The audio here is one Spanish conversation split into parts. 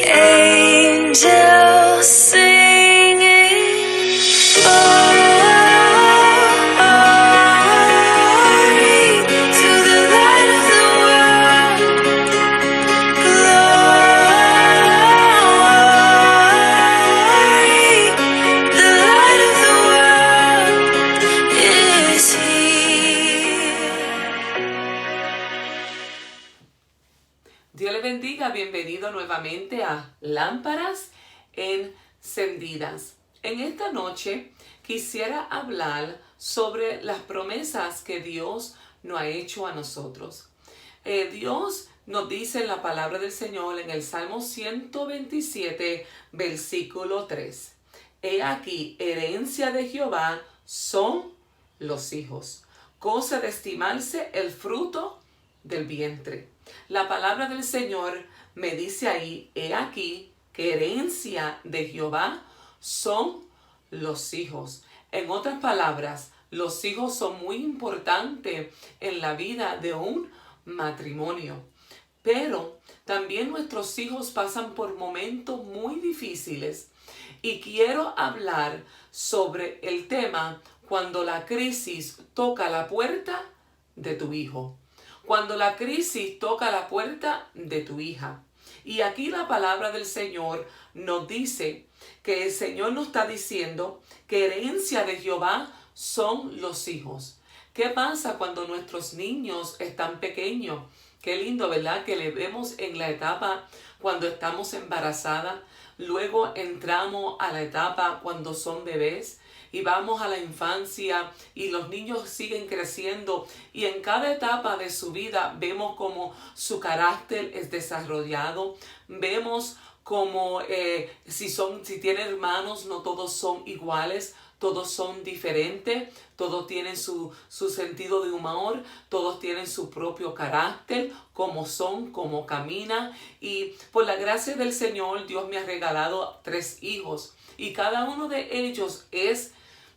Angels singing, glory to the light of the world. Glory, the light of the world is here. Dios le bendiga, bienvenido nuevamente a Lámparas Encendidas. En esta noche quisiera hablar sobre las promesas que Dios nos ha hecho a nosotros. Dios nos dice en la palabra del Señor en el Salmo 127, versículo 3. He aquí, herencia de Jehová son los hijos, cosa de estimarse el fruto del vientre. La palabra del Señor me dice ahí, he aquí, que herencia de Jehová son los hijos. En otras palabras, los hijos son muy importantes en la vida de un matrimonio. Pero también nuestros hijos pasan por momentos muy difíciles. Y quiero hablar sobre el tema cuando la crisis toca la puerta de tu hijo. Cuando la crisis toca la puerta de tu hija. Y aquí la palabra del Señor nos dice que el Señor nos está diciendo que herencia de Jehová son los hijos. ¿Qué pasa cuando nuestros niños están pequeños? Qué lindo, ¿verdad? Que le vemos en la etapa cuando estamos embarazadas. Luego entramos a la etapa cuando son bebés. Y vamos a la infancia y los niños siguen creciendo y en cada etapa de su vida vemos como su carácter es desarrollado, vemos como si tienen hermanos no todos son iguales, todos son diferentes, todos tienen su sentido de humor, todos tienen su propio carácter, cómo son, cómo caminan y por la gracia del Señor Dios me ha regalado 3 hijos y cada uno de ellos es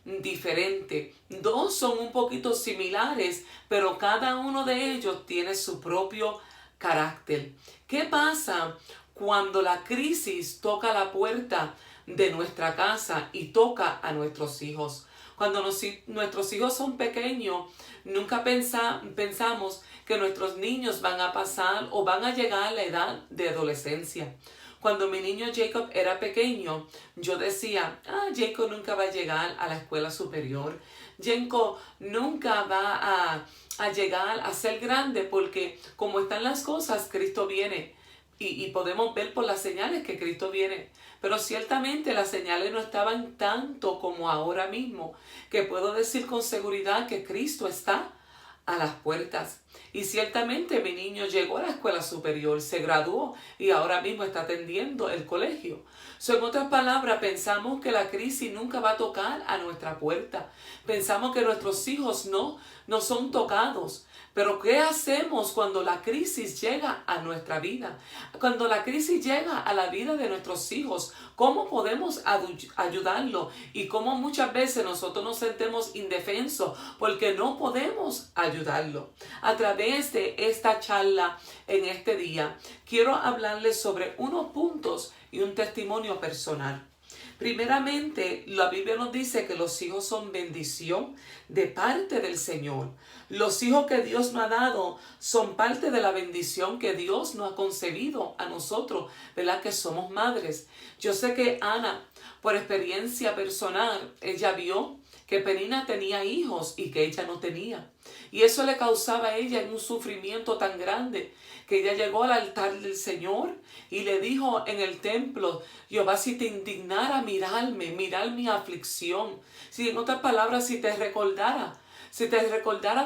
diferente. 2 son un poquito similares, pero cada uno de ellos tiene su propio carácter. ¿Qué pasa cuando la crisis toca la puerta de nuestra casa y toca a nuestros hijos? Cuando nuestros hijos son pequeños, nunca pensamos que nuestros niños van a pasar o van a llegar a la edad de adolescencia. Cuando mi niño Jacob era pequeño, yo decía, Jacob nunca va a llegar a la escuela superior. Jacob nunca va a llegar a ser grande porque como están las cosas, Cristo viene. Y podemos ver por las señales que Cristo viene. Pero ciertamente las señales no estaban tanto como ahora mismo, que puedo decir con seguridad que Cristo está a las puertas. Y ciertamente mi niño llegó a la escuela superior, se graduó y ahora mismo está atendiendo el colegio. En otras palabras, pensamos que la crisis nunca va a tocar a nuestra puerta. Pensamos que nuestros hijos no son tocados. Pero ¿qué hacemos cuando la crisis llega a nuestra vida? Cuando la crisis llega a la vida de nuestros hijos, ¿cómo podemos ayudarlo? Y cómo muchas veces nosotros nos sentimos indefensos porque no podemos ayudarlo. A través de esta charla en este día, quiero hablarles sobre unos puntos y un testimonio personal. Primeramente, la Biblia nos dice que los hijos son bendición de parte del Señor. Los hijos que Dios nos ha dado son parte de la bendición que Dios nos ha concebido a nosotros, ¿verdad? Que somos madres. Yo sé que Ana, por experiencia personal, ella vio que Penina tenía hijos y que ella no tenía. Y eso le causaba a ella un sufrimiento tan grande que ella llegó al altar del Señor y le dijo en el templo, Jehová, si te indignara mirar mi aflicción, si en otras palabras, si te recordaras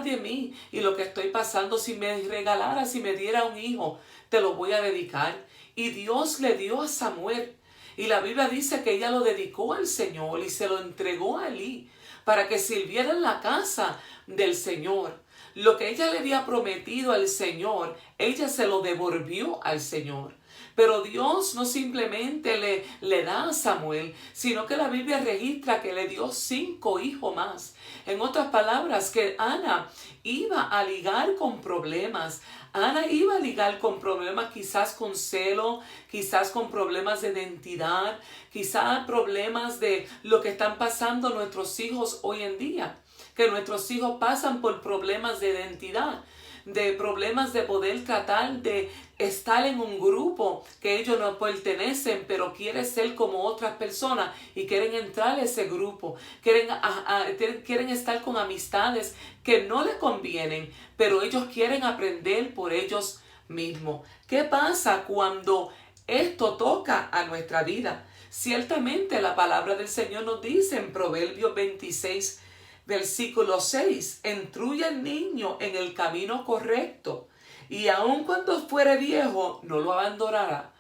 de mí y lo que estoy pasando, si me regalara, si me diera un hijo, te lo voy a dedicar. Y Dios le dio a Samuel. Y la Biblia dice que ella lo dedicó al Señor y se lo entregó a Elí para que sirviera en la casa del Señor. lo que ella le había prometido al Señor, ella se lo devolvió al Señor. Pero Dios no simplemente le da a Samuel, sino que la Biblia registra que le dio 5 hijos más. En otras palabras, que Ana iba a ligar con problemas. Ana iba a ligar con problemas, quizás con celo, quizás con problemas de identidad, quizás problemas de lo que están pasando nuestros hijos hoy en día. Que nuestros hijos pasan por problemas de identidad, de problemas de poder tratar de estar en un grupo que ellos no pertenecen, pero quieren ser como otras personas y quieren entrar a ese grupo, quieren estar con amistades que no les convienen, pero ellos quieren aprender por ellos mismos. ¿Qué pasa cuando esto toca a nuestra vida? Ciertamente la palabra del Señor nos dice en Proverbios 26, versículo 6, instruye al niño en el camino correcto, y aun cuando fuere viejo, no lo abandonará.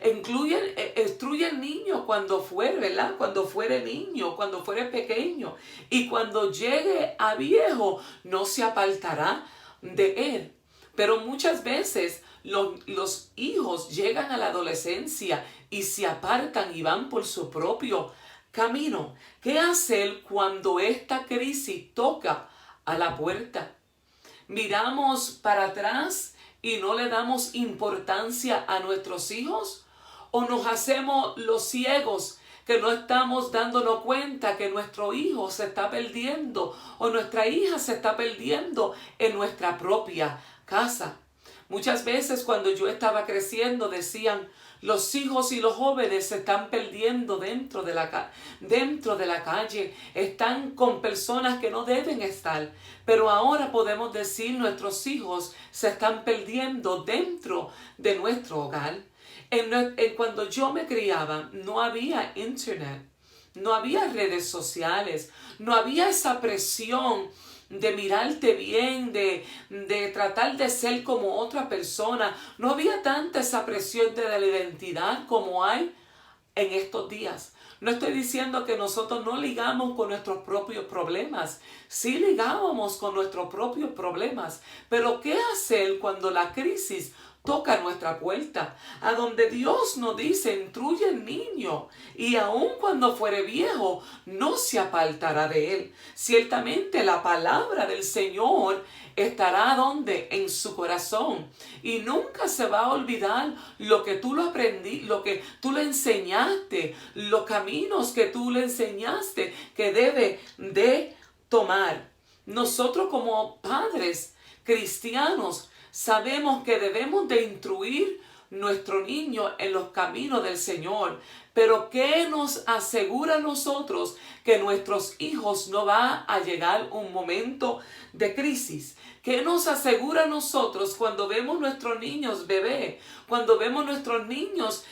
Instruye al niño cuando fuere, ¿verdad? Cuando fuere niño, cuando fuere pequeño, y cuando llegue a viejo, no se apartará de él. Pero muchas veces los hijos llegan a la adolescencia y se apartan y van por su propio camino. ¿Qué hacer cuando esta crisis toca a la puerta? ¿Miramos para atrás y no le damos importancia a nuestros hijos? ¿O nos hacemos los ciegos que no estamos dándonos cuenta que nuestro hijo se está perdiendo o nuestra hija se está perdiendo en nuestra propia casa? Muchas veces cuando yo estaba creciendo decían, los hijos y los jóvenes se están perdiendo dentro de la calle, están con personas que no deben estar. Pero ahora podemos decir, nuestros hijos se están perdiendo dentro de nuestro hogar. Cuando yo me criaba, no había internet, no había redes sociales, no había esa presión de mirarte bien, de tratar de ser como otra persona. No había tanta esa presión de la identidad como hay en estos días. No estoy diciendo que nosotros no ligamos con nuestros propios problemas. Sí ligábamos con nuestros propios problemas. Pero ¿qué hacer cuando la crisis toca nuestra puerta? A donde Dios nos dice, instruye al niño, y aun cuando fuere viejo, no se apartará de él. Ciertamente la palabra del Señor estará donde, en su corazón, y nunca se va a olvidar lo que tú lo aprendí, lo que tú le enseñaste, los caminos que tú le enseñaste que debe de tomar. Nosotros como padres cristianos sabemos que debemos de instruir nuestro niño en los caminos del Señor. Pero ¿qué nos asegura a nosotros que nuestros hijos no va a llegar un momento de crisis? ¿Qué nos asegura a nosotros cuando vemos nuestros niños bebé? Cuando vemos nuestros niños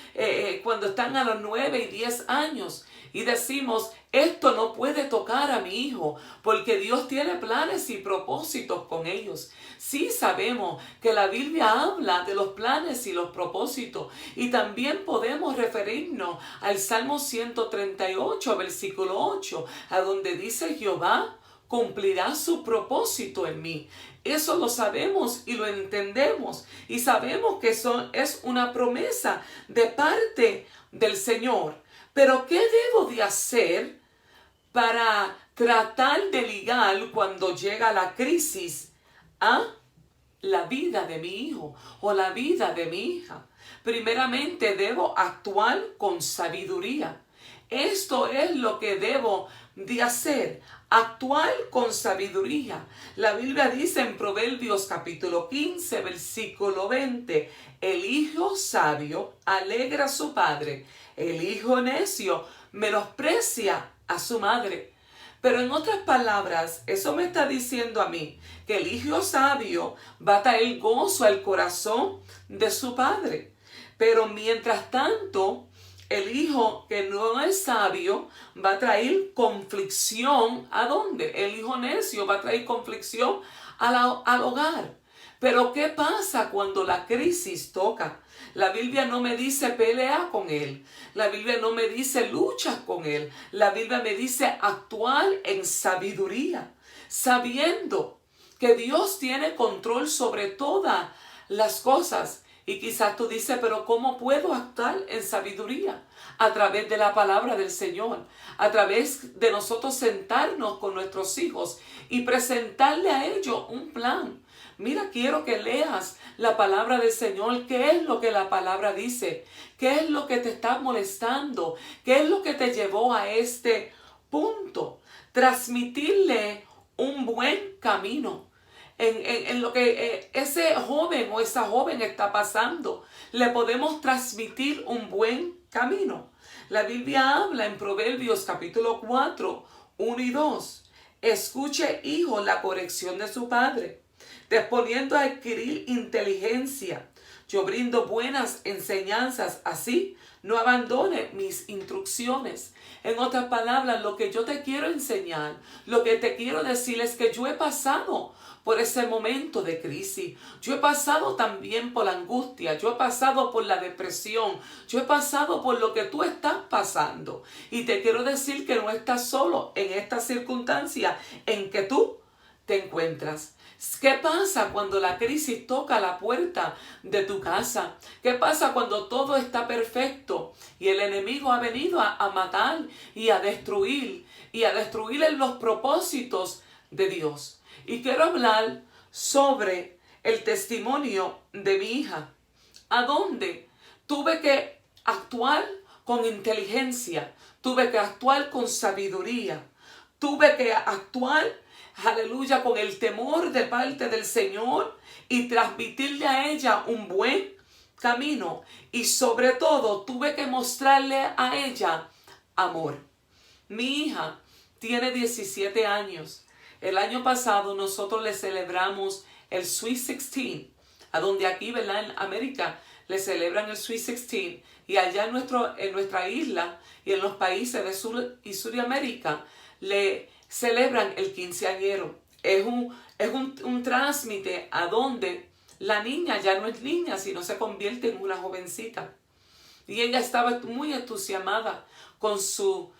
cuando están a los 9 y 10 años y decimos, esto no puede tocar a mi hijo porque Dios tiene planes y propósitos con ellos. Sí sabemos que la Biblia habla de los planes y los propósitos, y también podemos referirnos al Salmo 138, versículo 8, a donde dice, Jehová cumplirá su propósito en mí. Eso lo sabemos y lo entendemos, y sabemos que eso es una promesa de parte del Señor. Pero ¿qué debo de hacer para tratar de ligar cuando llega la crisis a la vida de mi hijo o la vida de mi hija? Primeramente debo actuar con sabiduría. Esto es lo que debo de hacer, actuar con sabiduría. La Biblia dice en Proverbios capítulo 15, versículo 20, el hijo sabio alegra a su padre, el hijo necio menosprecia a su madre. Pero en otras palabras, eso me está diciendo a mí que el hijo sabio va a traer gozo al corazón de su padre. Pero mientras tanto, el hijo que no es sabio va a traer conflicción. ¿A dónde? El hijo necio va a traer conflicción al hogar. Pero ¿qué pasa cuando la crisis toca? La Biblia no me dice pelea con él. La Biblia no me dice lucha con él. La Biblia me dice actuar en sabiduría, sabiendo que Dios tiene control sobre todas las cosas. Y quizás tú dices, pero ¿cómo puedo actuar en sabiduría? A través de la palabra del Señor, a través de nosotros sentarnos con nuestros hijos y presentarle a ellos un plan. Mira, quiero que leas la palabra del Señor. ¿Qué es lo que la palabra dice? ¿Qué es lo que te está molestando? ¿Qué es lo que te llevó a este punto? Transmitirle un buen camino. En lo que ese joven o esa joven está pasando, le podemos transmitir un buen camino. La Biblia habla en Proverbios capítulo 4, 1 y 2. Escuche, hijo, la corrección de su padre, disponiendo a adquirir inteligencia. Yo brindo buenas enseñanzas, así no abandone mis instrucciones. En otras palabras, lo que yo te quiero enseñar, lo que te quiero decir es que yo he pasado por ese momento de crisis. Yo he pasado también por la angustia, yo he pasado por la depresión, yo he pasado por lo que tú estás pasando. Y te quiero decir que no estás solo en esta circunstancia en que tú te encuentras. ¿Qué pasa cuando la crisis toca la puerta de tu casa? ¿Qué pasa cuando todo está perfecto y el enemigo ha venido a matar y a destruir en los propósitos de Dios? Y quiero hablar sobre el testimonio de mi hija, a donde tuve que actuar con inteligencia, tuve que actuar con sabiduría, tuve que actuar, aleluya, con el temor de parte del Señor y transmitirle a ella un buen camino. Y sobre todo tuve que mostrarle a ella amor. Mi hija tiene 17 años. El año pasado nosotros le celebramos el Sweet 16, a donde aquí, ¿verdad?, en América le celebran el Sweet 16, y allá en nuestra isla y en los países de Sur y Suramérica le celebran el quinceañero. Es un trámite a donde la niña ya no es niña, sino se convierte en una jovencita. Y ella estaba muy entusiasmada con su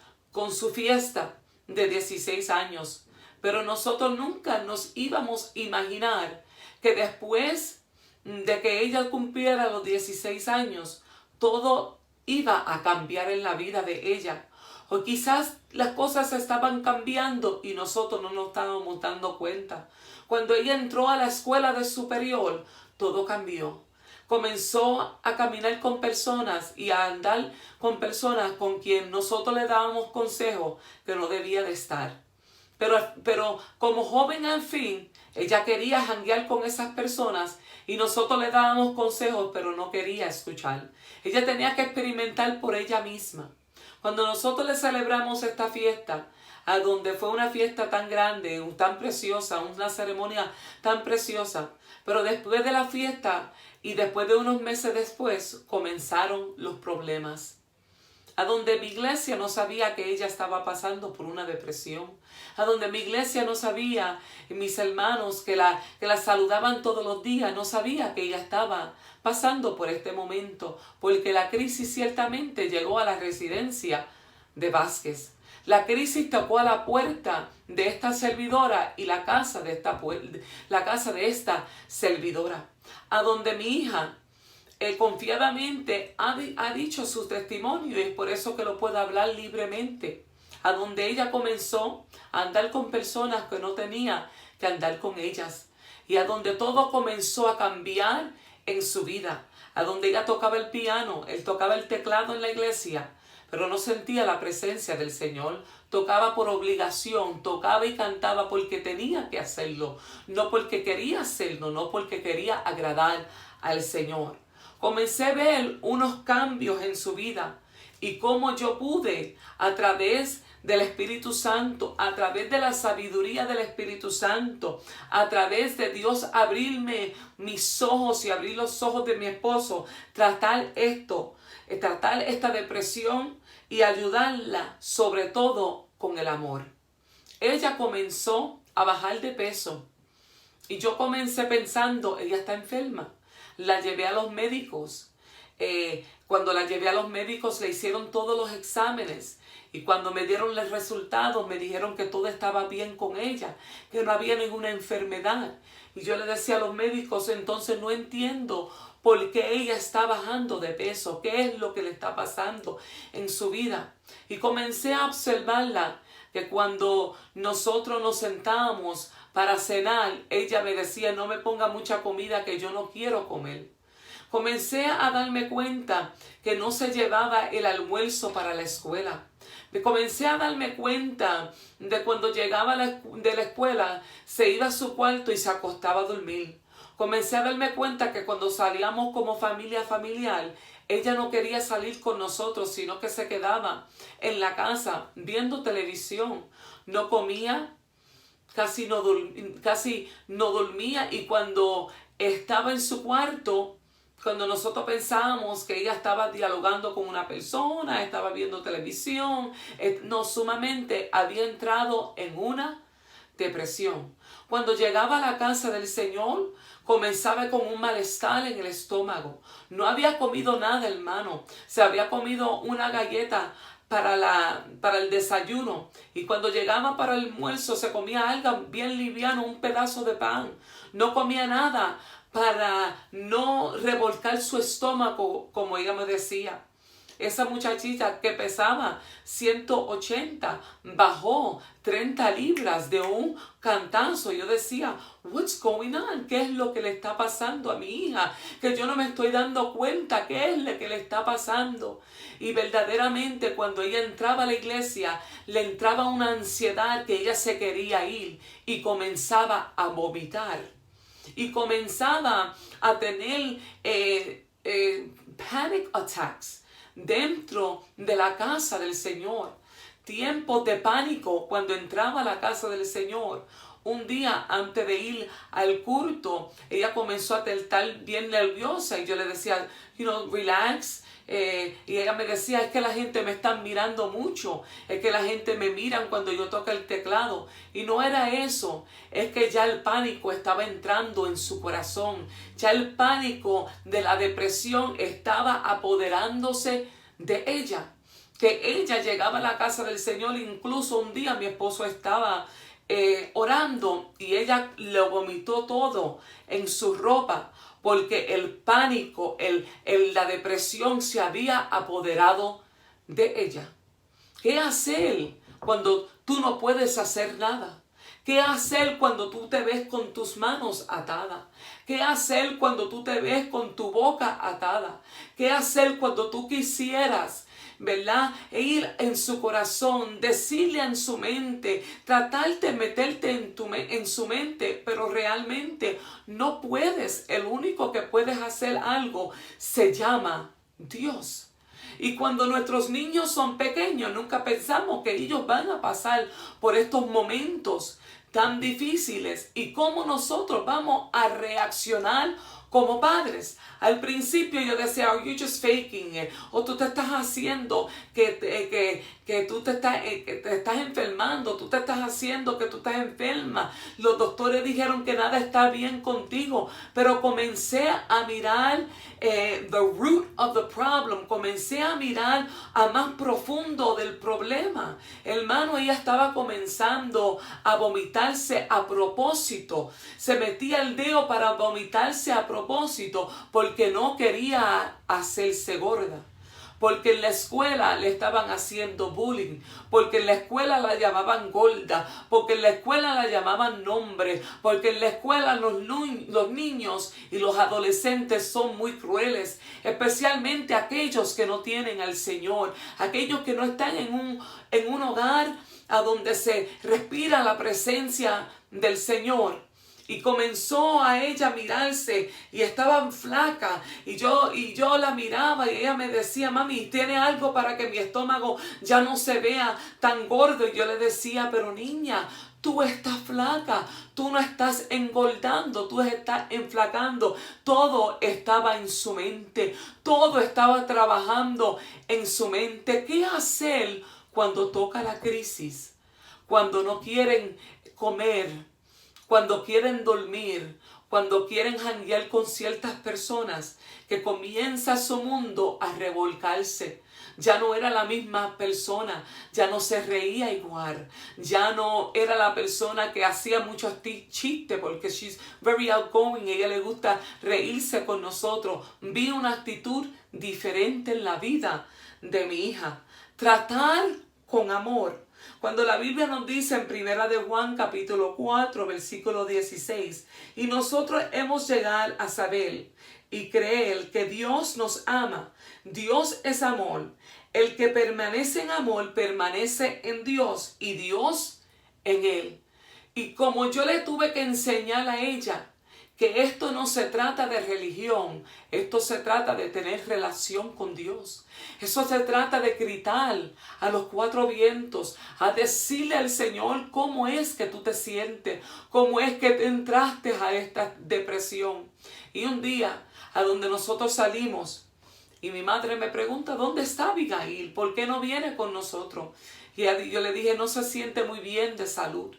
fiesta de 16 años. Pero nosotros nunca nos íbamos a imaginar que después de que ella cumpliera los 16 años, todo iba a cambiar en la vida de ella. O quizás las cosas estaban cambiando y nosotros no nos estábamos dando cuenta. Cuando ella entró a la escuela de superior, todo cambió. Comenzó a caminar con personas y a andar con personas con quien nosotros le dábamos consejos que no debía de estar. Pero como joven al fin, ella quería janguear con esas personas y nosotros le dábamos consejos, pero no quería escuchar. Ella tenía que experimentar por ella misma. Cuando nosotros le celebramos esta fiesta, a donde fue una fiesta tan grande, tan preciosa, una ceremonia tan preciosa, pero después de la fiesta y después de unos meses después, comenzaron los problemas. A donde mi iglesia no sabía que ella estaba pasando por una depresión, a donde mi iglesia no sabía, mis hermanos que la saludaban todos los días, no sabía que ella estaba pasando por este momento, porque la crisis ciertamente llegó a la residencia de Vázquez. La crisis tocó a la puerta de esta servidora y la casa de esta servidora, a donde mi hija confiadamente ha dicho su testimonio, y es por eso que lo puedo hablar libremente, a donde ella comenzó a andar con personas que no tenía que andar con ellas, y a donde todo comenzó a cambiar en su vida, a donde ella tocaba el piano, él tocaba el teclado en la iglesia, pero no sentía la presencia del Señor. Tocaba por obligación, tocaba y cantaba porque tenía que hacerlo, no porque quería hacerlo, no porque quería agradar al Señor. Comencé a ver unos cambios en su vida y cómo yo pude, a través del Espíritu Santo, a través de la sabiduría del Espíritu Santo, a través de Dios abrirme mis ojos y abrir los ojos de mi esposo, tratar esta depresión y ayudarla sobre todo con el amor. Ella comenzó a bajar de peso y yo comencé pensando, ella está enferma. La llevé a los médicos Cuando la llevé a los médicos le hicieron todos los exámenes. Y cuando me dieron los resultados me dijeron que todo estaba bien con ella, que no había ninguna enfermedad. Y yo le decía a los médicos, entonces no entiendo por qué ella está bajando de peso, qué es lo que le está pasando en su vida. Y comencé a observarla, que cuando nosotros nos sentábamos para cenar, ella me decía, no me ponga mucha comida que yo no quiero comer. Comencé a darme cuenta que no se llevaba el almuerzo para la escuela. Comencé a darme cuenta de cuando llegaba de la escuela, se iba a su cuarto y se acostaba a dormir. Comencé a darme cuenta que cuando salíamos como familia familiar, ella no quería salir con nosotros, sino que se quedaba en la casa viendo televisión. No comía, casi no dormía, y cuando estaba en su cuarto, cuando nosotros pensábamos que ella estaba dialogando con una persona, estaba viendo televisión, no, sumamente había entrado en una depresión. Cuando llegaba a la casa del Señor, comenzaba con un malestar en el estómago. No había comido nada, hermano. Se había comido una galleta para el desayuno. Y cuando llegaba para el almuerzo, se comía algo bien liviano, un pedazo de pan. No comía nada para no revolcar su estómago, como ella me decía. Esa muchachita que pesaba 180 bajó 30 libras de un cantazo. Yo decía, what's going on? ¿Qué es lo que le está pasando a mi hija? Que yo no me estoy dando cuenta qué es lo que le está pasando. Y verdaderamente cuando ella entraba a la iglesia, le entraba una ansiedad que ella se quería ir y comenzaba a vomitar. Y comenzaba a tener panic attacks dentro de la casa del Señor. Tiempos de pánico cuando entraba a la casa del Señor. Un día antes de ir al culto, ella comenzó a estar bien nerviosa y yo le decía, relax. Y ella me decía, es que la gente me está mirando mucho, es que la gente me mira cuando yo toco el teclado. Y no era eso, es que ya el pánico estaba entrando en su corazón, ya el pánico de la depresión estaba apoderándose de ella. Que ella llegaba a la casa del Señor, incluso un día mi esposo estaba orando y ella le vomitó todo en su ropa, porque el pánico, la depresión se había apoderado de ella. ¿Qué hacer cuando tú no puedes hacer nada? ¿Qué hacer cuando tú te ves con tus manos atadas? ¿Qué hacer cuando tú te ves con tu boca atada? ¿Qué hacer cuando tú quisieras, ¿verdad?, ir en su corazón, decirle en su mente, tratar de meterte en su mente, pero realmente no puedes? El único que puedes hacer algo se llama Dios. Y cuando nuestros niños son pequeños, nunca pensamos que ellos van a pasar por estos momentos tan difíciles y cómo nosotros vamos a reaccionar como padres. Al principio yo decía, are you just faking it? O tú te estás haciendo que tú te estás enfermando, tú te estás haciendo que tú estás enferma. Los doctores dijeron que nada está bien contigo, pero comencé a mirar the root of the problem, comencé a mirar a más profundo del problema. Hermano, ella estaba comenzando a vomitarse a propósito, se metía el dedo para vomitarse a propósito, porque no quería hacerse gorda. Porque en la escuela le estaban haciendo bullying, porque en la escuela la llamaban gorda, porque en la escuela la llamaban nombre, porque en la escuela los niños y los adolescentes son muy crueles, especialmente aquellos que no tienen al Señor, aquellos que no están en un hogar a donde se respira la presencia del Señor. Y comenzó a ella a mirarse y estaba flaca y yo la miraba y ella me decía, mami, ¿tiene algo para que mi estómago ya no se vea tan gordo? Y yo le decía, pero niña, tú estás flaca, tú no estás engordando, tú estás enflacando. Todo estaba en su mente, todo estaba trabajando en su mente. ¿Qué hacer cuando toca la crisis? Cuando no quieren comer, cuando quieren dormir, cuando quieren janguear con ciertas personas, que comienza su mundo a revolcarse. Ya no era la misma persona, ya no se reía igual, ya no era la persona que hacía muchos chistes porque she's very outgoing, a ella le gusta reírse con nosotros. Vi una actitud diferente en la vida de mi hija. Tratar con amor. Cuando la Biblia nos dice en Primera de Juan capítulo 4 versículo 16, y nosotros hemos llegado a saber y creer que Dios nos ama. Dios es amor. El que permanece en amor permanece en Dios y Dios en él. Y como yo le tuve que enseñar a ella que esto no se trata de religión, esto se trata de tener relación con Dios. Eso se trata de gritar a los cuatro vientos, a decirle al Señor cómo es que tú te sientes, cómo es que te entraste a esta depresión. Y un día, a donde nosotros salimos, y mi madre me pregunta, ¿dónde está Abigail? ¿Por qué no viene con nosotros? Y yo le dije, no se siente muy bien de salud.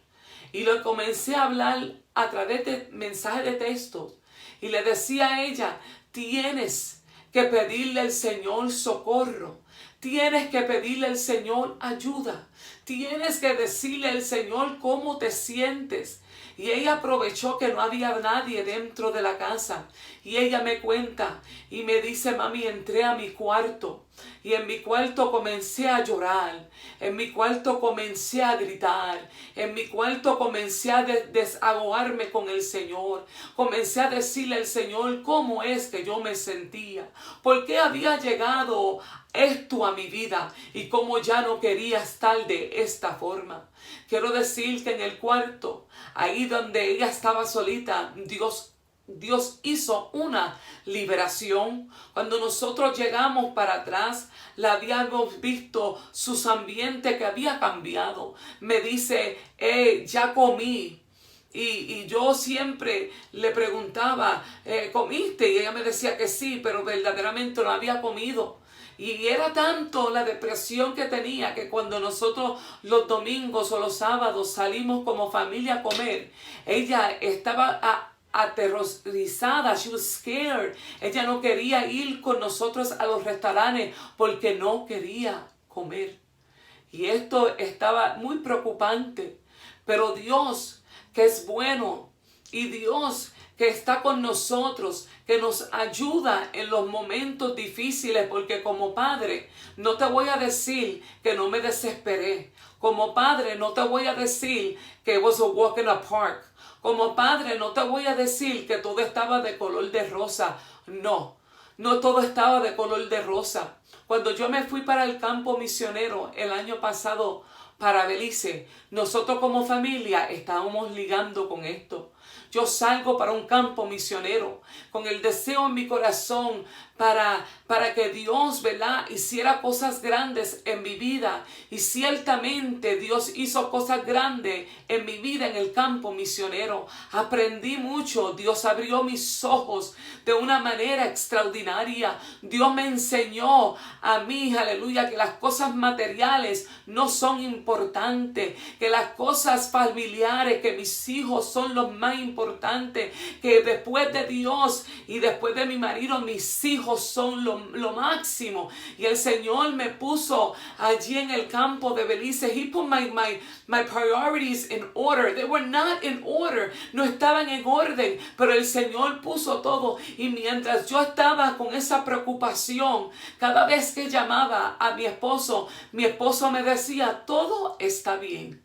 Y le comencé a hablar a través de mensajes de texto. Y le decía a ella, tienes que pedirle al Señor socorro. Tienes que pedirle al Señor ayuda. Tienes que decirle al Señor cómo te sientes. Y ella aprovechó que no había nadie dentro de la casa. Y ella me cuenta y me dice, mami, entré a mi cuarto. Y en mi cuarto comencé a llorar. En mi cuarto comencé a gritar. En mi cuarto comencé a desahogarme con el Señor. Comencé a decirle al Señor cómo es que yo me sentía. ¿Por qué había llegado esto a mi vida? Y cómo ya no quería estar de esta forma. Quiero decir que en el cuarto, ahí donde ella estaba solita, Dios hizo una liberación. Cuando nosotros llegamos para atrás, la habíamos visto sus ambientes que había cambiado. Me dice, ya comí. Y yo siempre le preguntaba, ¿comiste? Y ella me decía que sí, pero verdaderamente no había comido. Y era tanto la depresión que tenía que cuando nosotros los domingos o los sábados salimos como familia a comer, ella estaba aterrorizada, she was scared. Ella no quería ir con nosotros a los restaurantes porque no quería comer. Y esto estaba muy preocupante. Pero Dios, que es bueno, y Dios que está con nosotros, que nos ayuda en los momentos difíciles, porque como padre no te voy a decir que no me desesperé. Como padre no te voy a decir que it was a walk in a park. Como padre no te voy a decir que todo estaba de color de rosa. No, no todo estaba de color de rosa. Cuando yo me fui para el campo misionero el año pasado para Belice, nosotros como familia estábamos ligando con esto. Yo salgo para un campo misionero con el deseo en mi corazón para que Dios, ¿verdad?, hiciera cosas grandes en mi vida. Y ciertamente Dios hizo cosas grandes en mi vida en el campo misionero. Aprendí mucho. Dios abrió mis ojos de una manera extraordinaria. Dios me enseñó a mí, aleluya, que las cosas materiales no son importantes, que las cosas familiares, que mis hijos son los más importantes, que después de Dios y después de mi marido, mis hijos son lo máximo. Y el Señor me puso allí en el campo de Belice. He put my priorities in order. They were not in order. No estaban en orden, pero el Señor puso todo. Y mientras yo estaba con esa preocupación, cada vez que llamaba a mi esposo me decía, todo está bien.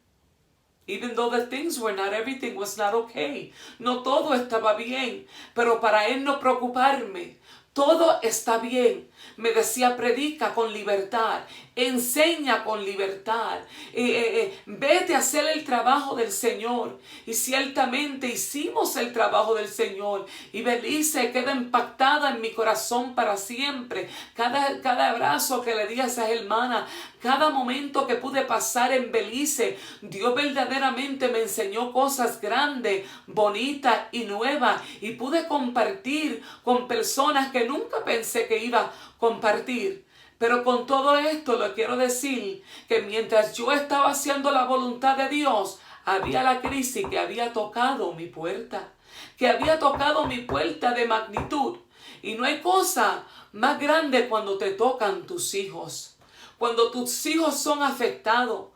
Even though the things were not, everything was not okay. No todo estaba bien, pero para él no preocuparme, todo está bien. Me decía, predica con libertad, enseña con libertad, vete a hacer el trabajo del Señor. Y ciertamente hicimos el trabajo del Señor. Y Belice queda impactada en mi corazón para siempre. Cada abrazo que le di a esas hermanas, cada momento que pude pasar en Belice, Dios verdaderamente me enseñó cosas grandes, bonitas y nuevas. Y pude compartir con personas que nunca pensé que iba a compartir. Pero con todo esto le quiero decir que mientras yo estaba haciendo la voluntad de Dios, había la crisis que había tocado mi puerta. que había tocado mi puerta de magnitud. Y no hay cosa más grande cuando te tocan tus hijos. Cuando tus hijos son afectados.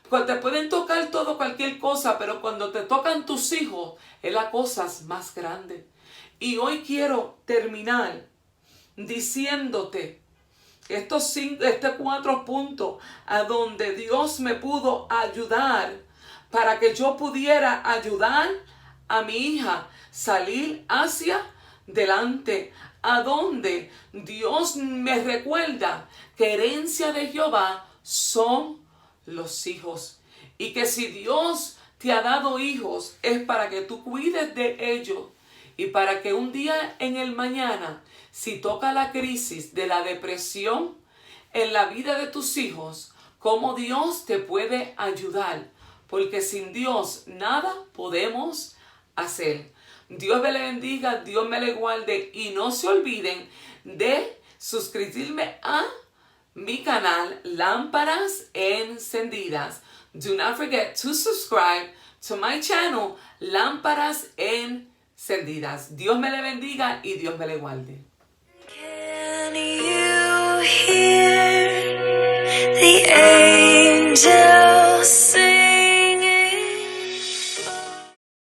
Cuando te pueden tocar todo, cualquier cosa, pero cuando te tocan tus hijos, es la cosa más grande. Y hoy quiero terminar diciéndote estos 4 puntos a donde Dios me pudo ayudar para que yo pudiera ayudar a mi hija salir hacia delante, a donde Dios me recuerda que herencia de Jehová son los hijos, y que si Dios te ha dado hijos es para que tú cuides de ellos, y para que un día en el mañana, si toca la crisis de la depresión en la vida de tus hijos, cómo Dios te puede ayudar, porque sin Dios nada podemos hacer. Dios me le bendiga, Dios me le guarde, y no se olviden de suscribirme a mi canal Lámparas Encendidas. Do not forget to subscribe to my channel Lámparas Encendidas. Dios me le bendiga y Dios me le guarde. Can you hear the angels